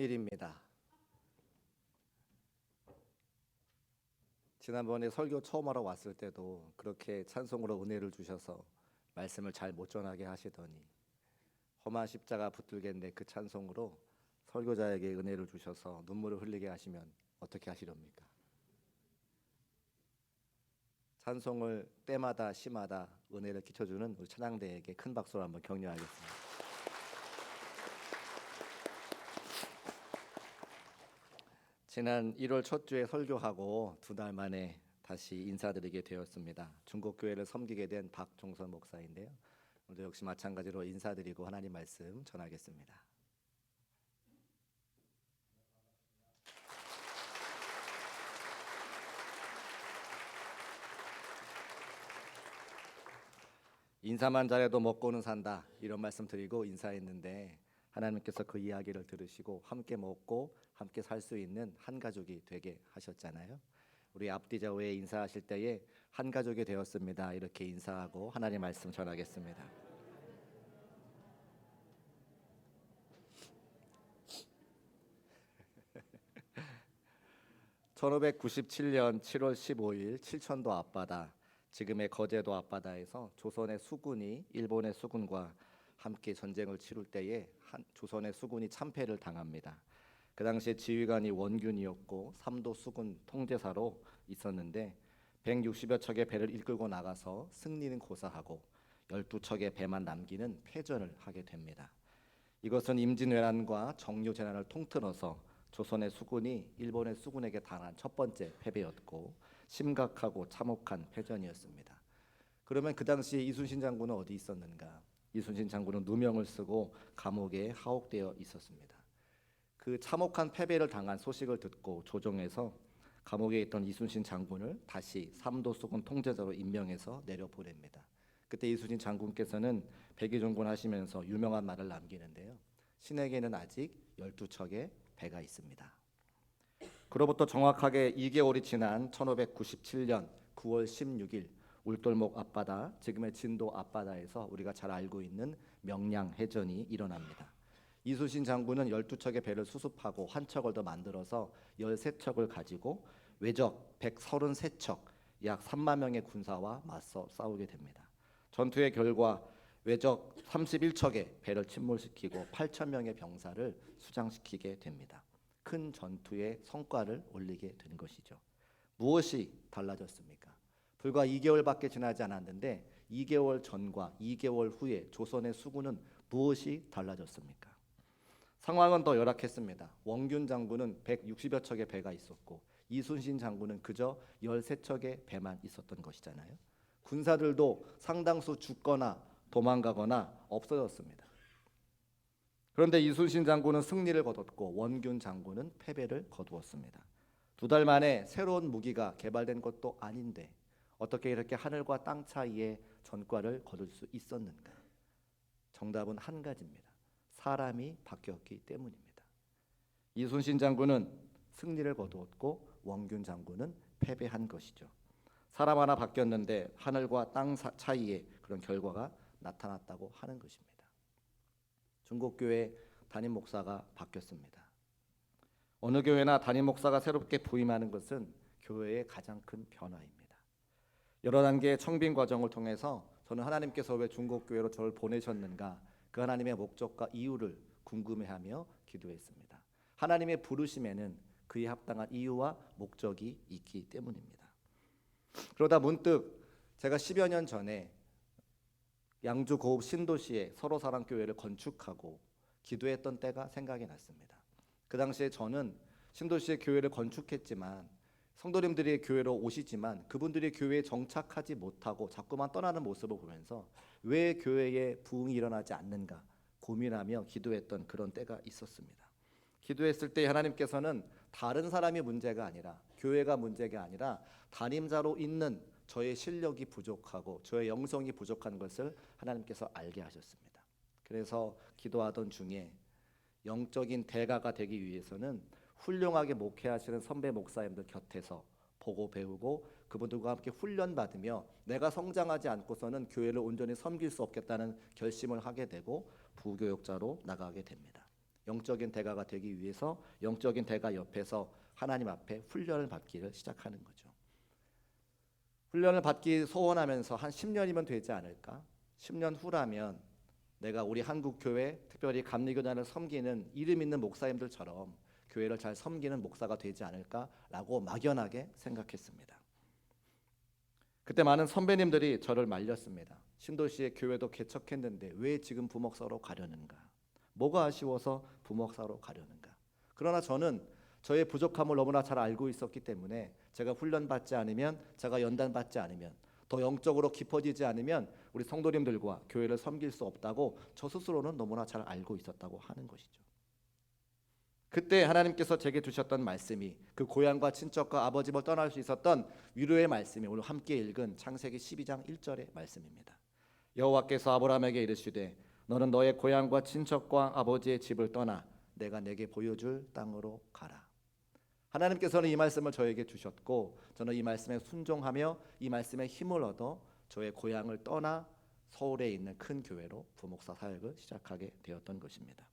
일입니다. 지난번에 설교 처음 하러 왔을 때도 그렇게 찬송으로 은혜를 주셔서 말씀을 잘 못 전하게 하시더니 험한 십자가 붙들겠네 그 찬송으로 설교자에게 은혜를 주셔서 눈물을 흘리게 하시면 어떻게 하시렵니까? 찬송을 때마다 시마다 은혜를 끼쳐주는 우리 찬양대에게 큰 박수로 한번 격려하겠습니다. 지난 1월 첫 주에 설교하고 두 달 만에 다시 인사드리게 되었습니다. 중국교회를 섬기게 된 박종선 목사인데요. 오늘도 역시 마찬가지로 인사드리고 하나님 말씀 전하겠습니다. 인사만 잘해도 먹고는 산다 이런 말씀 드리고 인사했는데 하나님께서 그 이야기를 들으시고 함께 먹고 함께 살 수 있는 한 가족이 되게 하셨잖아요. 우리 앞뒤 좌우에 인사하실 때에 한 가족이 되었습니다 이렇게 인사하고 하나님 말씀 전하겠습니다. 1597년 7월 15일 칠천도 앞바다, 지금의 거제도 앞바다에서 조선의 수군이 일본의 수군과 함께 전쟁을 치룰 때에 조선의 수군이 참패를 당합니다. 그 당시에 지휘관이 원균이었고 삼도 수군 통제사로 있었는데 160여 척의 배를 이끌고 나가서 승리는 고사하고 12척의 배만 남기는 패전을 하게 됩니다. 이것은 임진왜란과 정유재난을 통틀어서 조선의 수군이 일본의 수군에게 당한 첫 번째 패배였고 심각하고 참혹한 패전이었습니다. 그러면 그 당시에 이순신 장군은 어디 있었는가? 이순신 장군은 누명을 쓰고 감옥에 하옥되어 있었습니다. 그 참혹한 패배를 당한 소식을 듣고 조정에서 감옥에 있던 이순신 장군을 다시 삼도 수군 통제자로 임명해서 내려보냅니다. 그때 이순신 장군께서는 백의종군 하시면서 유명한 말을 남기는데요. 신에게는 아직 12척의 배가 있습니다. 그로부터 정확하게 2개월이 지난 1597년 9월 16일 울돌목 앞바다, 지금의 진도 앞바다에서 우리가 잘 알고 있는 명량해전이 일어납니다. 이순신 장군은 12척의 배를 수습하고 한 척을 더 만들어서 13척을 가지고 외적 133척, 약 3만 명의 군사와 맞서 싸우게 됩니다. 전투의 결과 외적 31척의 배를 침몰시키고 8천 명의 병사를 수장시키게 됩니다. 큰 전투의 성과를 올리게 된 것이죠. 무엇이 달라졌습니까? 불과 2개월밖에 지나지 않았는데 2개월 전과 2개월 후에 조선의 수군은 무엇이 달라졌습니까? 상황은 더 열악했습니다. 원균 장군은 160여 척의 배가 있었고 이순신 장군은 그저 13척의 배만 있었던 것이잖아요. 군사들도 상당수 죽거나 도망가거나 없어졌습니다. 그런데 이순신 장군은 승리를 거뒀고 원균 장군은 패배를 거두었습니다. 두 달 만에 새로운 무기가 개발된 것도 아닌데 어떻게 이렇게 하늘과 땅 차이의 전과를 거둘 수 있었는가? 정답은 한 가지입니다. 사람이 바뀌었기 때문입니다. 이순신 장군은 승리를 거두었고 원균 장군은 패배한 것이죠. 사람 하나 바뀌었는데 하늘과 땅 차이의 그런 결과가 나타났다고 하는 것입니다. 중국교회 담임 목사가 바뀌었습니다. 어느 교회나 담임 목사가 새롭게 부임하는 것은 교회의 가장 큰 변화입니다. 여러 단계의 청빙 과정을 통해서 저는 하나님께서 왜 중국교회로 저를 보내셨는가, 그 하나님의 목적과 이유를 궁금해하며 기도했습니다. 하나님의 부르심에는 그에 합당한 이유와 목적이 있기 때문입니다. 그러다 문득 제가 10여 년 전에 양주 고읍 신도시에 서로사랑교회를 건축하고 기도했던 때가 생각이 났습니다. 그 당시에 저는 신도시에 교회를 건축했지만 성도님들이 교회로 오시지만 그분들이 교회에 정착하지 못하고 자꾸만 떠나는 모습을 보면서 왜 교회에 부흥이 일어나지 않는가 고민하며 기도했던 그런 때가 있었습니다. 기도했을 때 하나님께서는 다른 사람이 문제가 아니라, 교회가 문제가 아니라 담임자로 있는 저의 실력이 부족하고 저의 영성이 부족한 것을 하나님께서 알게 하셨습니다. 그래서 기도하던 중에 영적인 대가가 되기 위해서는 훌륭하게 목회하시는 선배 목사님들 곁에서 보고 배우고 그분들과 함께 훈련받으며 내가 성장하지 않고서는 교회를 온전히 섬길 수 없겠다는 결심을 하게 되고 부교육자로 나가게 됩니다. 영적인 대가가 되기 위해서 영적인 대가 옆에서 하나님 앞에 훈련을 받기를 시작하는 거죠. 훈련을 받기 소원하면서 한 10년이면 되지 않을까? 10년 후라면 내가 우리 한국 교회, 특별히 감리교단을 섬기는 이름 있는 목사님들처럼 교회를 잘 섬기는 목사가 되지 않을까라고 막연하게 생각했습니다. 그때 많은 선배님들이 저를 말렸습니다. 신도시의 교회도 개척했는데 왜 지금 부목사로 가려는가? 뭐가 아쉬워서 부목사로 가려는가? 그러나 저는 저의 부족함을 너무나 잘 알고 있었기 때문에 제가 훈련받지 않으면, 제가 연단받지 않으면, 더 영적으로 깊어지지 않으면 우리 성도님들과 교회를 섬길 수 없다고 저 스스로는 너무나 잘 알고 있었다고 하는 것이죠. 그때 하나님께서 제게 주셨던 말씀이 그 고향과 친척과 아버지 집을 떠날 수 있었던 위로의 말씀이 오늘 함께 읽은 창세기 12장 1절의 말씀입니다. 여호와께서 아브라함에게 이르시되 너는 너의 고향과 친척과 아버지의 집을 떠나 내가 내게 보여줄 땅으로 가라. 하나님께서는 이 말씀을 저에게 주셨고 저는 이 말씀에 순종하며 이 말씀에 힘을 얻어 저의 고향을 떠나 서울에 있는 큰 교회로 부목사 사역을 시작하게 되었던 것입니다.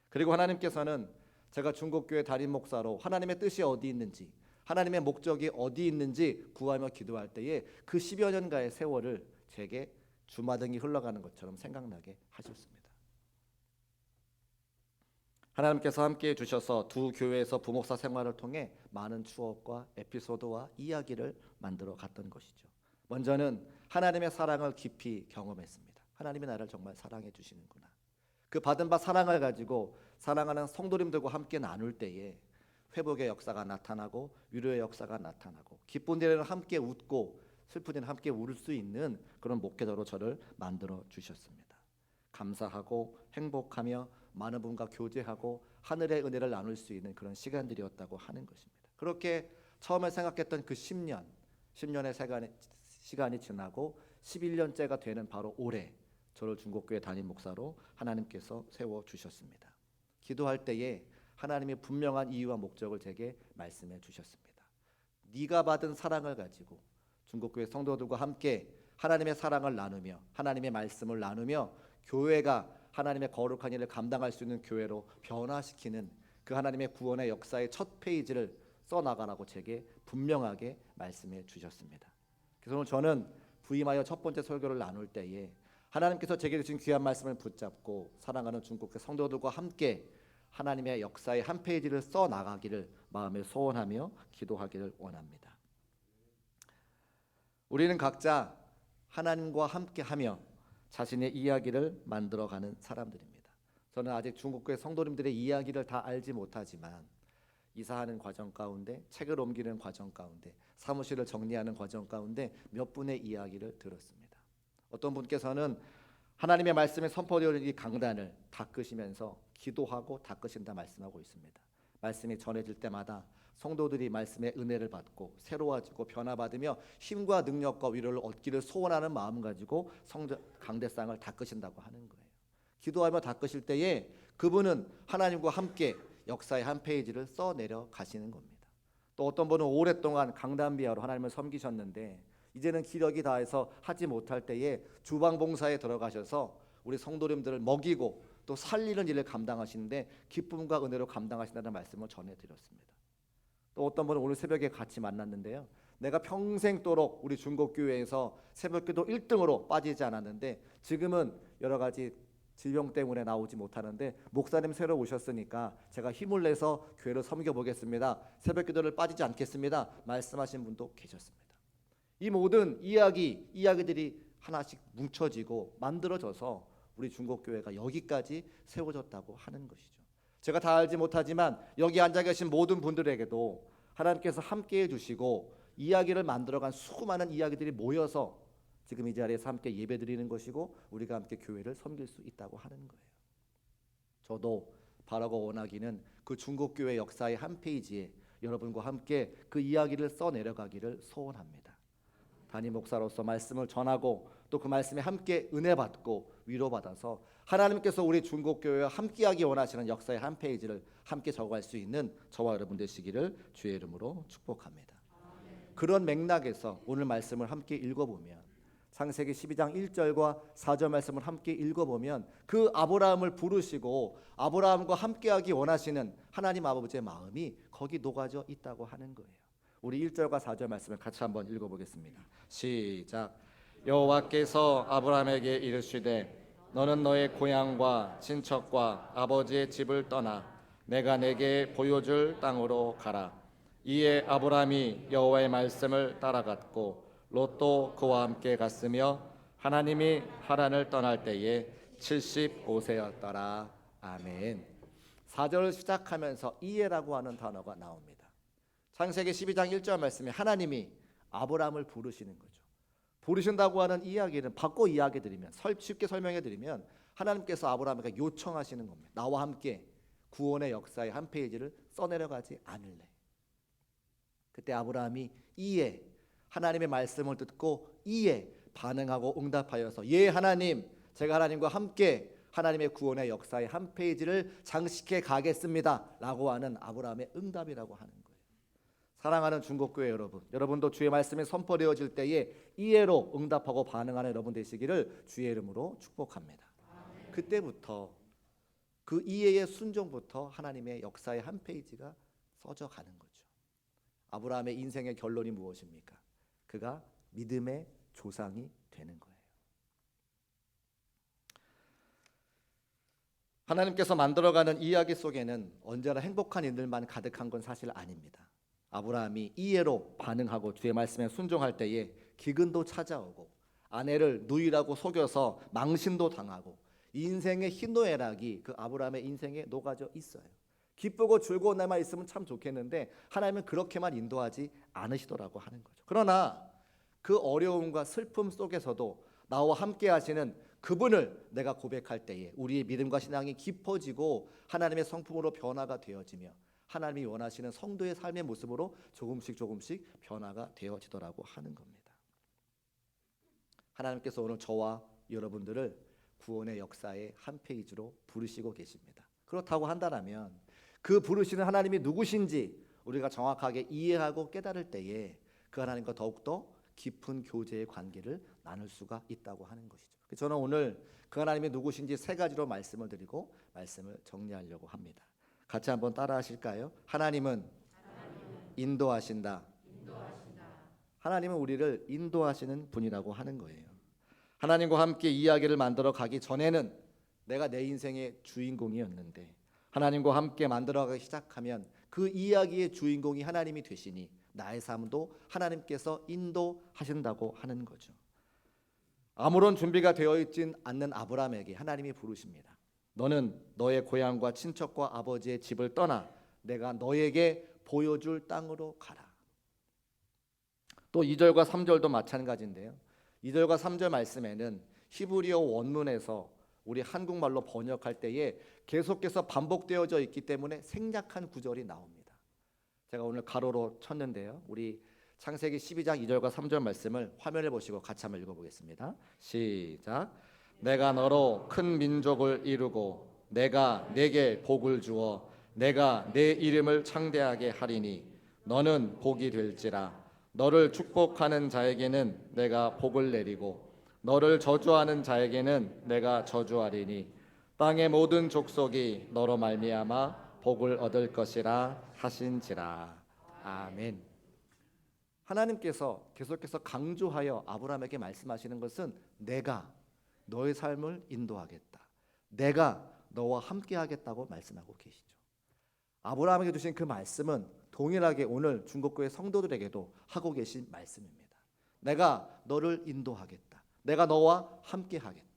그리고 하나님께서는 제가 중국교회 담임 목사로 하나님의 뜻이 어디 있는지, 하나님의 목적이 어디 있는지 구하며 기도할 때에 그 10여 년간의 세월을 제게 주마등이 흘러가는 것처럼 생각나게 하셨습니다. 하나님께서 함께해 주셔서 두 교회에서 부목사 생활을 통해 많은 추억과 에피소드와 이야기를 만들어 갔던 것이죠. 먼저는 하나님의 사랑을 깊이 경험했습니다. 하나님이 나를 정말 사랑해 주시는구나. 그 받은 바 사랑을 가지고 사랑하는 성도님들과 함께 나눌 때에 회복의 역사가 나타나고 위로의 역사가 나타나고 기쁜 일에는 함께 웃고 슬픈 일에는 함께 울 수 있는 그런 목회자로 저를 만들어 주셨습니다. 감사하고 행복하며 많은 분과 교제하고 하늘의 은혜를 나눌 수 있는 그런 시간들이었다고 하는 것입니다. 그렇게 처음에 생각했던 그 10년의 시간이 지나고 11년째가 되는 바로 올해 저를 중국교회 담임 목사로 하나님께서 세워주셨습니다. 기도할 때에 하나님의 분명한 이유와 목적을 제게 말씀해 주셨습니다. 네가 받은 사랑을 가지고 중국교회 성도들과 함께 하나님의 사랑을 나누며 하나님의 말씀을 나누며 교회가 하나님의 거룩한 일을 감당할 수 있는 교회로 변화시키는 그 하나님의 구원의 역사의 첫 페이지를 써나가라고 제게 분명하게 말씀해 주셨습니다. 그래서 오늘 저는 부임하여 첫 번째 설교를 나눌 때에 하나님께서 제게 주신 귀한 말씀을 붙잡고 사랑하는 중국교회 성도들과 함께 하나님의 역사의 한 페이지를 써나가기를 마음에 소원하며 기도하기를 원합니다. 우리는 각자 하나님과 함께하며 자신의 이야기를 만들어가는 사람들입니다. 저는 아직 중국교회 성도님들의 이야기를 다 알지 못하지만 이사하는 과정 가운데, 책을 옮기는 과정 가운데, 사무실을 정리하는 과정 가운데 몇 분의 이야기를 들었습니다. 어떤 분께서는 하나님의 말씀에 선포되어 있는 이 강단을 닦으시면서 기도하고 닦으신다 말씀하고 있습니다. 말씀이 전해질 때마다 성도들이 말씀의 은혜를 받고 새로워지고 변화받으며 힘과 능력과 위로를 얻기를 소원하는 마음 가지고 강대상을 닦으신다고 하는 거예요. 기도하며 닦으실 때에 그분은 하나님과 함께 역사의 한 페이지를 써내려 가시는 겁니다. 또 어떤 분은 오랫동안 강단비하로 하나님을 섬기셨는데 이제는 기력이 다해서 하지 못할 때에 주방 봉사에 들어가셔서 우리 성도님들을 먹이고 또 살리는 일을 감당하시는데 기쁨과 은혜로 감당하신다는 말씀을 전해드렸습니다. 또 어떤 분은 오늘 새벽에 같이 만났는데요. 내가 평생도록 우리 중국교회에서 새벽기도 1등으로 빠지지 않았는데 지금은 여러 가지 질병 때문에 나오지 못하는데 목사님 새로 오셨으니까 제가 힘을 내서 교회를 섬겨보겠습니다. 새벽기도를 빠지지 않겠습니다. 말씀하신 분도 계셨습니다. 이 모든 이야기들이 하나씩 뭉쳐지고 만들어져서 우리 중국교회가 여기까지 세워졌다고 하는 것이죠. 제가 다 알지 못하지만 여기 앉아 계신 모든 분들에게도 하나님께서 함께해 주시고 이야기를 만들어간 수많은 이야기들이 모여서 지금 이 자리에서 함께 예배드리는 것이고 우리가 함께 교회를 섬길 수 있다고 하는 거예요. 저도 바라고 원하기는 그 중국교회 역사의 한 페이지에 여러분과 함께 그 이야기를 써내려가기를 소원합니다. 담임 목사로서 말씀을 전하고 또 그 말씀에 함께 은혜 받고 위로받아서 하나님께서 우리 중국교회와 함께하기 원하시는 역사의 한 페이지를 함께 적어갈 수 있는 저와 여러분 되시기를 주의 이름으로 축복합니다. 그런 맥락에서 오늘 말씀을 함께 읽어보면 창세기 12장 1절과 4절 말씀을 함께 읽어보면 그 아브라함을 부르시고 아브라함과 함께하기 원하시는 하나님 아버지의 마음이 거기 녹아져 있다고 하는 거예요. 우리 1절과 4절 말씀을 같이 한번 읽어보겠습니다. 시작. 여호와께서 아브라함에게 이르시되 너는 너의 고향과 친척과 아버지의 집을 떠나 내가 내게 보여줄 땅으로 가라. 이에 아브라함이 여호와의 말씀을 따라갔고 롯도 그와 함께 갔으며 하나님이 하란을 떠날 때에 75세였더라. 아멘. 4절을 시작하면서 이에라고 하는 단어가 나옵니다. 창세기 12장 1절 말씀에 하나님이 아브라함을 부르시는 거죠. 부르신다고 하는 이야기는 바꿔 이야기 드리면 쉽게 설명해 드리면 하나님께서 아브라함에게 요청하시는 겁니다. 나와 함께 구원의 역사의 한 페이지를 써내려가지 않을래. 그때 아브라함이 이에 하나님의 말씀을 듣고 이에 반응하고 응답하여서 예 하나님, 제가 하나님과 함께 하나님의 구원의 역사의 한 페이지를 장식해 가겠습니다 라고 하는 아브라함의 응답이라고 하는 거예요. 사랑하는 중국교회 여러분, 여러분도 주의 말씀이 선포되어질 때에 이해로 응답하고 반응하는 여러분 되시기를 주의 이름으로 축복합니다. 그때부터 그 이해의 순종부터 하나님의 역사의 한 페이지가 써져 가는 거죠. 아브라함의 인생의 결론이 무엇입니까? 그가 믿음의 조상이 되는 거예요. 하나님께서 만들어가는 이야기 속에는 언제나 행복한 일들만 가득한 건 사실 아닙니다. 아브라함이 이해로 반응하고 주의 말씀에 순종할 때에 기근도 찾아오고 아내를 누이라고 속여서 망신도 당하고 인생의 희노애락이 그 아브라함의 인생에 녹아져 있어요. 기쁘고 즐거운 날만 있으면 참 좋겠는데 하나님은 그렇게만 인도하지 않으시더라고 하는 거죠. 그러나 그 어려움과 슬픔 속에서도 나와 함께 하시는 그분을 내가 고백할 때에 우리의 믿음과 신앙이 깊어지고 하나님의 성품으로 변화가 되어지며 하나님이 원하시는 성도의 삶의 모습으로 조금씩 변화가 되어지더라고 하는 겁니다. 하나님께서 오늘 저와 여러분들을 구원의 역사의 한 페이지로 부르시고 계십니다. 그렇다고 한다면 그 부르시는 하나님이 누구신지 우리가 정확하게 이해하고 깨달을 때에 그 하나님과 더욱더 깊은 교제의 관계를 나눌 수가 있다고 하는 것이죠. 저는 오늘 그 하나님이 누구신지 세 가지로 말씀을 드리고 말씀을 정리하려고 합니다. 같이 한번 따라 하실까요? 하나님은 인도하신다. 하나님은 우리를 인도하시는 분이라고 하는 거예요. 하나님과 함께 이야기를 만들어 가기 전에는 내가 내 인생의 주인공이었는데 하나님과 함께 만들어가기 시작하면 그 이야기의 주인공이 하나님이 되시니 나의 삶도 하나님께서 인도하신다고 하는 거죠. 아무런 준비가 되어 있진 않는 아브라함에게 하나님이 부르십니다. 너는 너의 고향과 친척과 아버지의 집을 떠나 내가 너에게 보여줄 땅으로 가라. 또 2절과 3절도 마찬가지인데요. 2절과 3절 말씀에는 히브리어 원문에서 우리 한국말로 번역할 때에 계속해서 반복되어져 있기 때문에 생략한 구절이 나옵니다. 제가 오늘 가로로 쳤는데요. 우리 창세기 12장 2절과 3절 말씀을 화면에 보시고 같이 한번 읽어보겠습니다. 시작. 내가 너로 큰 민족을 이루고 내가 네게 복을 주어 내가 내 이름을 창대하게 하리니 너는 복이 될지라. 너를 축복하는 자에게는 내가 복을 내리고 너를 저주하는 자에게는 내가 저주하리니 땅의 모든 족속이 너로 말미암아 복을 얻을 것이라 하신지라. 아멘. 하나님께서 계속해서 강조하여 아브라함에게 말씀하시는 것은 내가 너의 삶을 인도하겠다. 내가 너와 함께 하겠다고 말씀하고 계시죠. 아브라함에게 주신 그 말씀은 동일하게 오늘 중국교회 성도들에게도 하고 계신 말씀입니다. 내가 너를 인도하겠다. 내가 너와 함께 하겠다.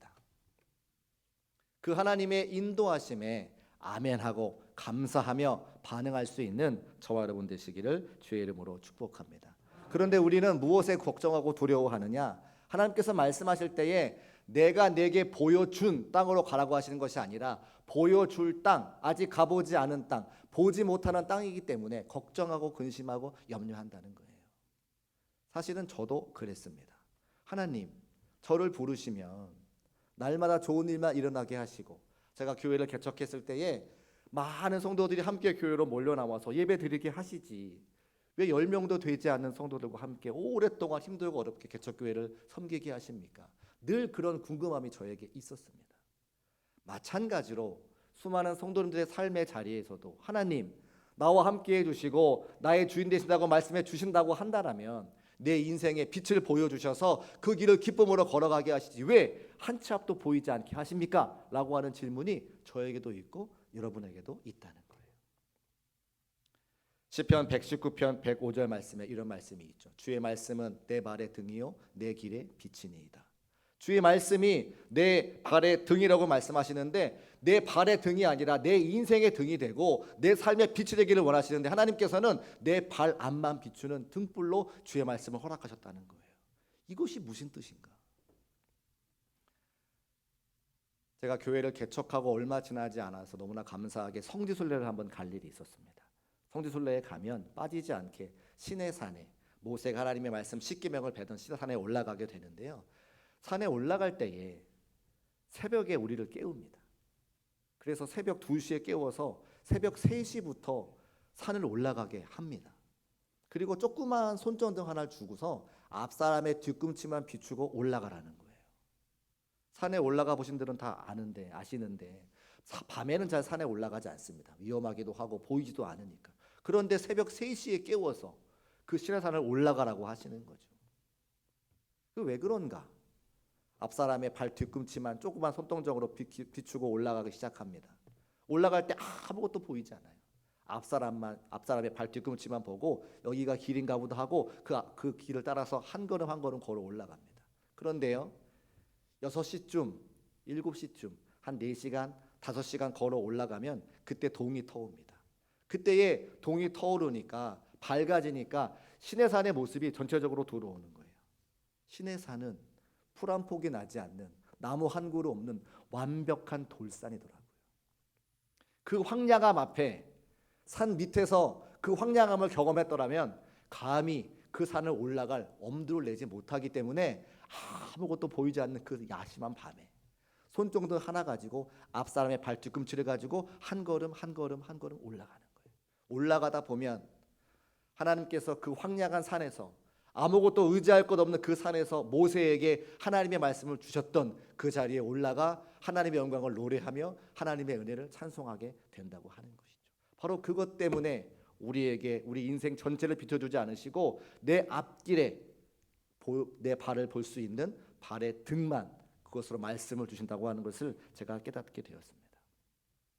그 하나님의 인도하심에 아멘하고 감사하며 반응할 수 있는 저와 여러분 되시기를 주의 이름으로 축복합니다. 그런데 우리는 무엇에 걱정하고 두려워하느냐? 하나님께서 말씀하실 때에 내가 내게 보여준 땅으로 가라고 하시는 것이 아니라 보여줄 땅, 아직 가보지 않은 땅, 보지 못하는 땅이기 때문에 걱정하고 근심하고 염려한다는 거예요. 사실은 저도 그랬습니다. 하나님, 저를 부르시면 날마다 좋은 일만 일어나게 하시고 제가 교회를 개척했을 때에 많은 성도들이 함께 교회로 몰려 나와서 예배 드리게 하시지 왜 10명도 되지 않는 성도들과 함께 오랫동안 힘들고 어렵게 개척교회를 섬기게 하십니까? 늘 그런 궁금함이 저에게 있었습니다. 마찬가지로 수많은 성도님들의 삶의 자리에서도 하나님 나와 함께 해주시고 나의 주인 되신다고 말씀해 주신다고 한다라면 내 인생의 빛을 보여주셔서 그 길을 기쁨으로 걸어가게 하시지 왜 한 치 앞도 보이지 않게 하십니까? 라고 하는 질문이 저에게도 있고 여러분에게도 있다는 거예요. 시편 119편 105절 말씀에 이런 말씀이 있죠. 주의 말씀은 내 발의 등이요 내 길의 빛이니이다. 주의 말씀이 내 발의 등이라고 말씀하시는데 내 발의 등이 아니라 내 인생의 등이 되고 내 삶의 빛이 되기를 원하시는데 하나님께서는 내 발 앞만 비추는 등불로 주의 말씀을 허락하셨다는 거예요. 이것이 무슨 뜻인가? 제가 교회를 개척하고 얼마 지나지 않아서 너무나 감사하게 성지순례를 한번 갈 일이 있었습니다. 성지순례에 가면 빠지지 않게 시내산에 모세가 하나님의 말씀 10계명을 배던 시내산에 올라가게 되는데요. 산에 올라갈 때에 새벽에 우리를 깨웁니다. 그래서 새벽 2시에 깨워서 새벽 3시부터 산을 올라가게 합니다. 그리고 조그마한 손전등 하나를 주고서 앞사람의 뒤꿈치만 비추고 올라가라는 거예요. 산에 올라가 보신 분들은 다 아시는데 밤에는 잘 산에 올라가지 않습니다. 위험하기도 하고 보이지도 않으니까. 그런데 새벽 3시에 깨워서 그 시내산을 올라가라고 하시는 거죠. 왜 그런가? 앞사람의 발 뒤꿈치만 조그만 손동작으로 비추고 올라가기 시작합니다. 올라갈 때 아무것도 보이지 않아요. 앞사람의 발 뒤꿈치만 보고 여기가 길인가 보다 하고 그 길을 따라서 한 걸음 한 걸음 걸어 올라갑니다. 그런데요. 6시쯤, 7시쯤 한 4시간, 5시간 걸어 올라가면 그때 동이 터옵니다. 그때에 동이 터오르니까 밝아지니까 시내산의 모습이 전체적으로 들어오는 거예요. 시내산은 풀 한 폭이 나지 않는 나무 한 그루 없는 완벽한 돌산이더라고요. 그 황량함 앞에 산 밑에서 그 황량함을 경험했더라면 감히 그 산을 올라갈 엄두를 내지 못하기 때문에 아무것도 보이지 않는 그 야심한 밤에 손정등 하나 가지고 앞사람의 발 뒤꿈치를 가지고 한 걸음 한 걸음 한 걸음 올라가는 거예요. 올라가다 보면 하나님께서 그 황량한 산에서 아무것도 의지할 것 없는 그 산에서 모세에게 하나님의 말씀을 주셨던 그 자리에 올라가 하나님의 영광을 노래하며 하나님의 은혜를 찬송하게 된다고 하는 것이죠. 바로 그것 때문에 우리에게 우리 인생 전체를 비춰주지 않으시고 내 앞길에 내 발을 볼 수 있는 발의 등만 그것으로 말씀을 주신다고 하는 것을 제가 깨닫게 되었습니다.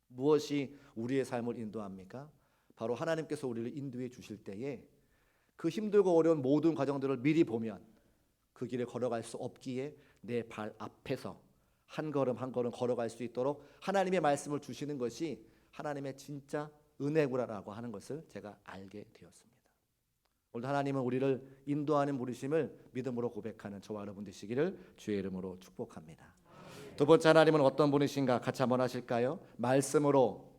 무엇이 우리의 삶을 인도합니까? 바로 하나님께서 우리를 인도해 주실 때에 그 힘들고 어려운 모든 과정들을 미리 보면 그 길을 걸어갈 수 없기에 내 발 앞에서 한 걸음 한 걸음 걸어갈 수 있도록 하나님의 말씀을 주시는 것이 하나님의 진짜 은혜구라라고 하는 것을 제가 알게 되었습니다. 오늘 하나님은 우리를 인도하는 부르심을 믿음으로 고백하는 저와 여러분 되시기를 주의 이름으로 축복합니다. 두 번째 하나님은 어떤 분이신가 같이 한번 하실까요? 말씀으로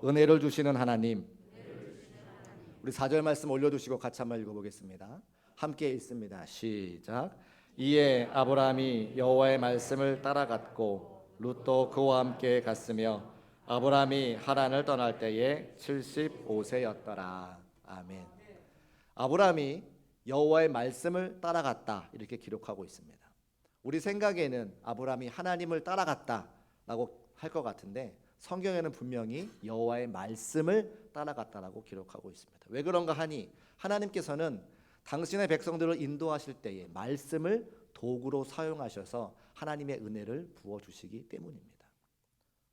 은혜를 주시는 하나님. 우리 4절 말씀 올려두시고 같이 한번 읽어보겠습니다. 함께 읽습니다. 시작. 이에 아브라함이 여호와의 말씀을 따라갔고 룻도 그와 함께 갔으며 아브라함이 하란을 떠날 때에 75세였더라. 아멘. 아브라함이 여호와의 말씀을 따라갔다 이렇게 기록하고 있습니다. 우리 생각에는 아브라함이 하나님을 따라갔다라고 할 것 같은데 성경에는 분명히 여호와의 말씀을 따라갔다라고 기록하고 있습니다. 왜 그런가 하니 하나님께서는 당신의 백성들을 인도하실 때에 말씀을 도구로 사용하셔서 하나님의 은혜를 부어주시기 때문입니다.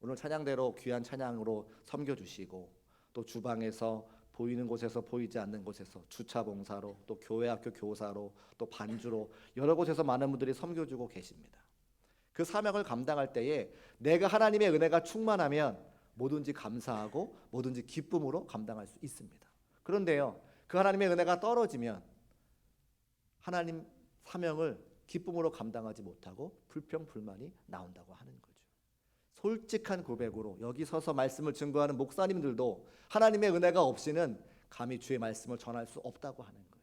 오늘 찬양대로 귀한 찬양으로 섬겨주시고 또 주방에서 보이는 곳에서 보이지 않는 곳에서 주차 봉사로 또 교회 학교 교사로 또 반주로 여러 곳에서 많은 분들이 섬겨주고 계십니다. 그 사명을 감당할 때에 내가 하나님의 은혜가 충만하면 뭐든지 감사하고 뭐든지 기쁨으로 감당할 수 있습니다. 그런데요, 그 하나님의 은혜가 떨어지면 하나님 사명을 기쁨으로 감당하지 못하고 불평 불만이 나온다고 하는 거죠. 솔직한 고백으로 여기 서서 말씀을 증거하는 목사님들도 하나님의 은혜가 없이는 감히 주의 말씀을 전할 수 없다고 하는 거예요.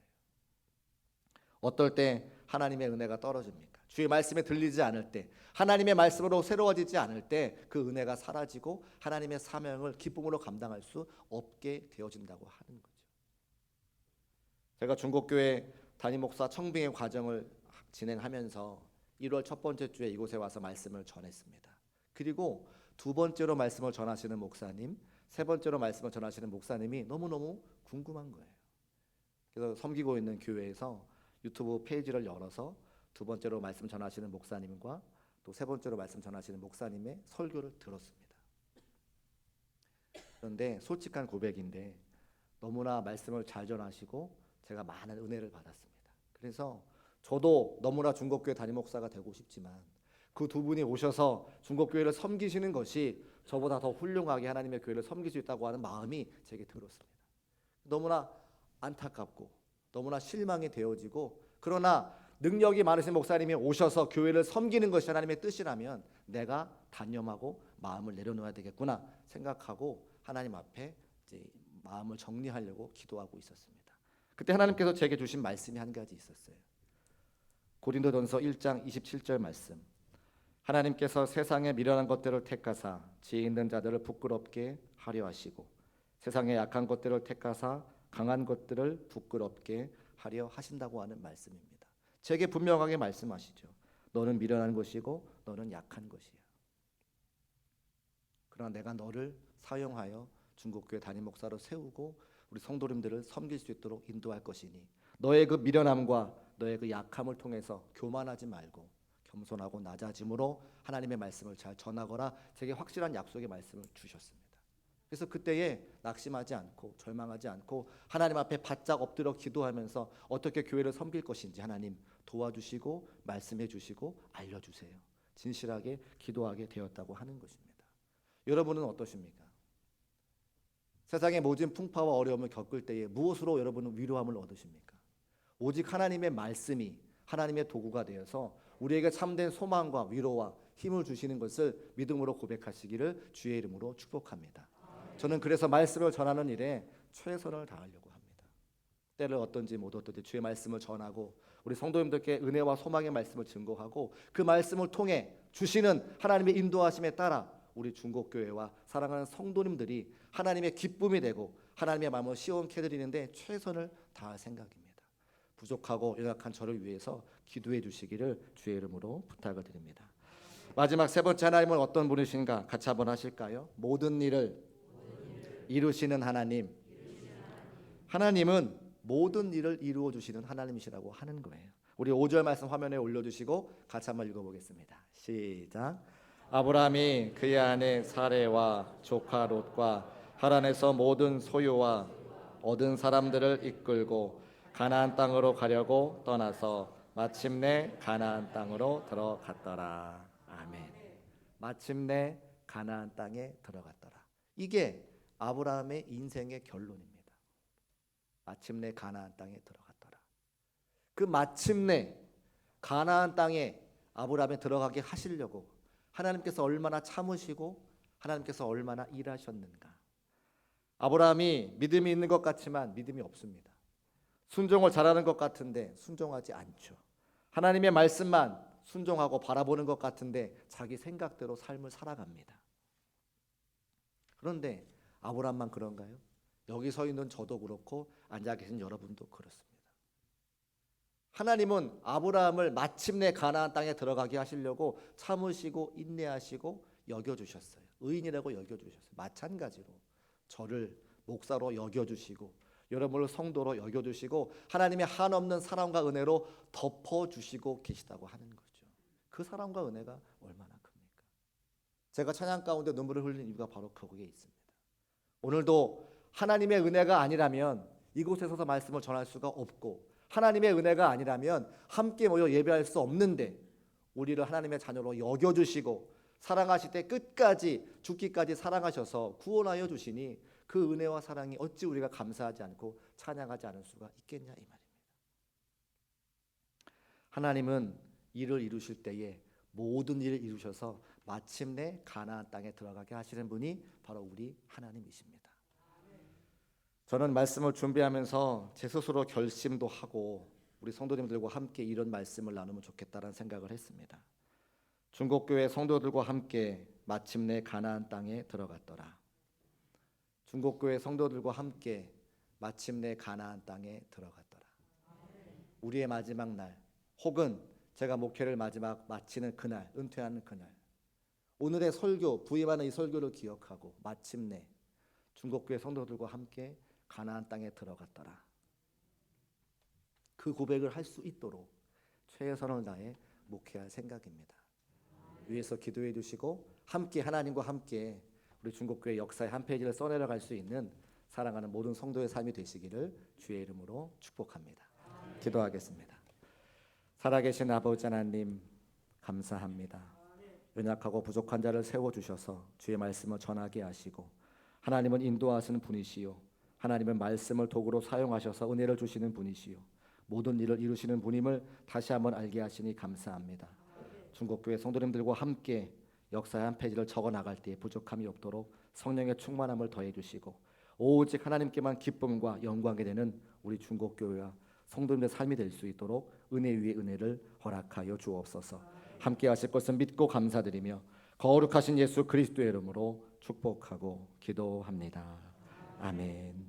어떨 때 하나님의 은혜가 떨어집니까? 주의 말씀에 들리지 않을 때, 하나님의 말씀으로 새로워지지 않을 때 그 은혜가 사라지고 하나님의 사명을 기쁨으로 감당할 수 없게 되어진다고 하는 거죠. 제가 중국교회 담임 목사 청빙의 과정을 진행하면서 1월 첫 번째 주에 이곳에 와서 말씀을 전했습니다. 그리고 두 번째로 말씀을 전하시는 목사님, 세 번째로 말씀을 전하시는 목사님이 너무너무 궁금한 거예요. 그래서 섬기고 있는 교회에서 유튜브 페이지를 열어서 두 번째로 말씀 전하시는 목사님과 또 세 번째로 말씀 전하시는 목사님의 설교를 들었습니다. 그런데 솔직한 고백인데 너무나 말씀을 잘 전하시고 제가 많은 은혜를 받았습니다. 그래서 저도 너무나 중국교회 담임 목사가 되고 싶지만 그 두 분이 오셔서 중국교회를 섬기시는 것이 저보다 더 훌륭하게 하나님의 교회를 섬길 수 있다고 하는 마음이 제게 들었습니다. 너무나 안타깝고 너무나 실망이 되어지고, 그러나 능력이 많으신 목사님이 오셔서 교회를 섬기는 것이 하나님의 뜻이라면 내가 단념하고 마음을 내려놓아야 되겠구나 생각하고 하나님 앞에 이제 마음을 정리하려고 기도하고 있었습니다. 그때 하나님께서 제게 주신 말씀이 한 가지 있었어요. 고린도전서 1장 27절 말씀. 하나님께서 세상에 미련한 것들을 택하사 지혜 있는 자들을 부끄럽게 하려 하시고 세상에 약한 것들을 택하사 강한 것들을 부끄럽게 하려 하신다고 하는 말씀입니다. 제게 분명하게 말씀하시죠. 너는 미련한 것이고 너는 약한 것이야. 그러나 내가 너를 사용하여 중국교회 담임 목사로 세우고 우리 성도님들을 섬길 수 있도록 인도할 것이니 너의 그 미련함과 너의 그 약함을 통해서 교만하지 말고 겸손하고 낮아짐으로 하나님의 말씀을 잘 전하거라. 제게 확실한 약속의 말씀을 주셨습니다. 그래서 그때에 낙심하지 않고 절망하지 않고 하나님 앞에 바짝 엎드려 기도하면서 어떻게 교회를 섬길 것인지 하나님 도와주시고 말씀해 주시고 알려주세요. 진실하게 기도하게 되었다고 하는 것입니다. 여러분은 어떠십니까? 세상의 모든 풍파와 어려움을 겪을 때에 무엇으로 여러분은 위로함을 얻으십니까? 오직 하나님의 말씀이 하나님의 도구가 되어서 우리에게 참된 소망과 위로와 힘을 주시는 것을 믿음으로 고백하시기를 주의 이름으로 축복합니다. 저는 그래서 말씀을 전하는 일에 최선을 다하려고 합니다. 때를 어떤지 못 어떤지 주의 말씀을 전하고 우리 성도님들께 은혜와 소망의 말씀을 증거하고 그 말씀을 통해 주시는 하나님의 인도하심에 따라 우리 중국교회와 사랑하는 성도님들이 하나님의 기쁨이 되고 하나님의 마음을 시원케 해드리는데 최선을 다할 생각입니다. 부족하고 연약한 저를 위해서 기도해 주시기를 주의 이름으로 부탁을 드립니다. 마지막 세 번째, 하나님은 어떤 분이신가 같이 한번 하실까요? 모든 일을 이루시는 하나님. 하나님은 모든 일을 이루어 주시는 하나님이시라고 하는 거예요. 우리 5절 말씀 화면에 올려주시고 같이 한번 읽어보겠습니다. 시작. 아브라함이 그의 아내 사레와 조카 롯과 하란에서 모든 소유와 얻은 사람들을 이끌고 가나안 땅으로 가려고 떠나서 마침내 가나안 땅으로 들어갔더라. 아멘. 마침내 가나안 땅에 들어갔더라. 이게 아브라함의 인생의 결론입니다. 마침내 가나안 땅에 들어갔더라. 그 마침내 가나안 땅에 아브라함이 들어가게 하시려고 하나님께서 얼마나 참으시고 하나님께서 얼마나 일하셨는가. 아브라함이 믿음이 있는 것 같지만 믿음이 없습니다. 순종을 잘하는 것 같은데 순종하지 않죠. 하나님의 말씀만 순종하고 바라보는 것 같은데 자기 생각대로 삶을 살아갑니다. 그런데 아브라함만 그런가요? 여기 서 있는 저도 그렇고 앉아 계신 여러분도 그렇습니다. 하나님은 아브라함을 마침내 가나안 땅에 들어가게 하시려고 참으시고 인내하시고 여겨주셨어요. 의인이라고 여겨주셨어요. 마찬가지로 저를 목사로 여겨주시고 여러분을 성도로 여겨주시고 하나님의 한없는 사랑과 은혜로 덮어주시고 계시다고 하는 거죠. 그 사랑과 은혜가 얼마나 큽니까? 제가 찬양 가운데 눈물을 흘리는 이유가 바로 거기에 있습니다. 오늘도 하나님의 은혜가 아니라면 이곳에 서서 말씀을 전할 수가 없고 하나님의 은혜가 아니라면 함께 모여 예배할 수 없는데 우리를 하나님의 자녀로 여겨주시고 사랑하실 때 끝까지 죽기까지 사랑하셔서 구원하여 주시니 그 은혜와 사랑이 어찌 우리가 감사하지 않고 찬양하지 않을 수가 있겠냐 이 말입니다. 하나님은 일을 이루실 때에 모든 일을 이루셔서 마침내 가나안 땅에 들어가게 하시는 분이 바로 우리 하나님이십니다. 저는 말씀을 준비하면서 제 스스로 결심도 하고 우리 성도님들과 함께 이런 말씀을 나누면 좋겠다는 생각을 했습니다. 중국교회 성도들과 함께 마침내 가나안 땅에 들어갔더라. 중국교회 성도들과 함께 마침내 가나안 땅에 들어갔더라. 우리의 마지막 날, 혹은 제가 목회를 마치는 그날, 은퇴하는 그날, 오늘의 설교, 부임하는 이 설교를 기억하고 마침내 중국교회 성도들과 함께 가나안 땅에 들어갔더라. 그 고백을 할 수 있도록 최선을 다해 목회할 생각입니다. 위에서 기도해 주시고 함께 하나님과 함께 우리 중국교회 역사의 한 페이지를 써내려갈 수 있는 사랑하는 모든 성도의 삶이 되시기를 주의 이름으로 축복합니다. 기도하겠습니다. 살아계신 아버지 하나님 감사합니다. 연약하고 부족한 자를 세워주셔서 주의 말씀을 전하게 하시고 하나님은 인도하시는 분이시요 하나님은 말씀을 도구로 사용하셔서 은혜를 주시는 분이시요 모든 일을 이루시는 분임을 다시 한번 알게 하시니 감사합니다. 중국교회 성도님들과 함께 역사의 한 페이지를 적어나갈 때에 부족함이 없도록 성령의 충만함을 더해 주시고 오직 하나님께만 기쁨과 영광이 되는 우리 중국교회와 성도님의 삶이 될 수 있도록 은혜 위에 은혜를 허락하여 주옵소서. 함께 하실 것을 믿고 감사드리며 거룩하신 예수 그리스도의 이름으로 축복하고 기도합니다. 아멘.